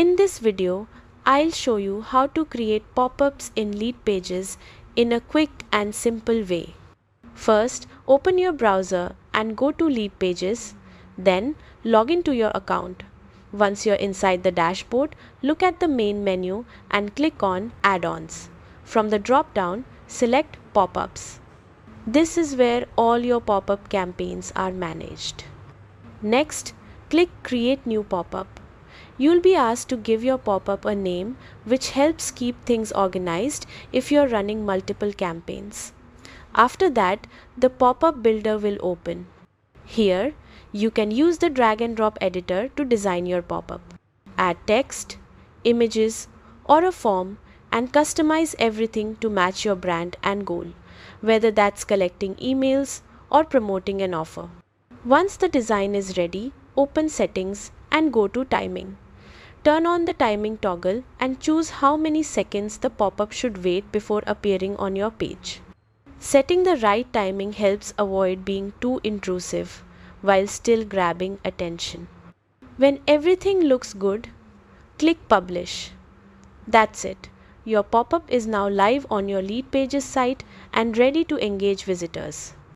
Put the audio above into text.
In this video, I'll show you how to create pop-ups in Leadpages in a quick and simple way. First, open your browser and go to Leadpages, then log into your account. Once you're inside the dashboard, look at the main menu and click on Add-ons. From the drop-down, select Pop-ups. This is where all your pop-up campaigns are managed. Next, click Create New Pop-up. You'll be asked to give your pop-up a name, which helps keep things organized if you're running multiple campaigns. After that, the pop-up builder will open. Here, you can use the drag and drop editor to design your pop-up. Add text, images, or a form and customize everything to match your brand and goal, whether that's collecting emails or promoting an offer. Once the design is ready, open Settings and go to Timing. Turn on the timing toggle and choose how many seconds the pop-up should wait before appearing on your page. Setting the right timing helps avoid being too intrusive while still grabbing attention. When everything looks good, click Publish. That's it. Your pop-up is now live on your Leadpages site and ready to engage visitors.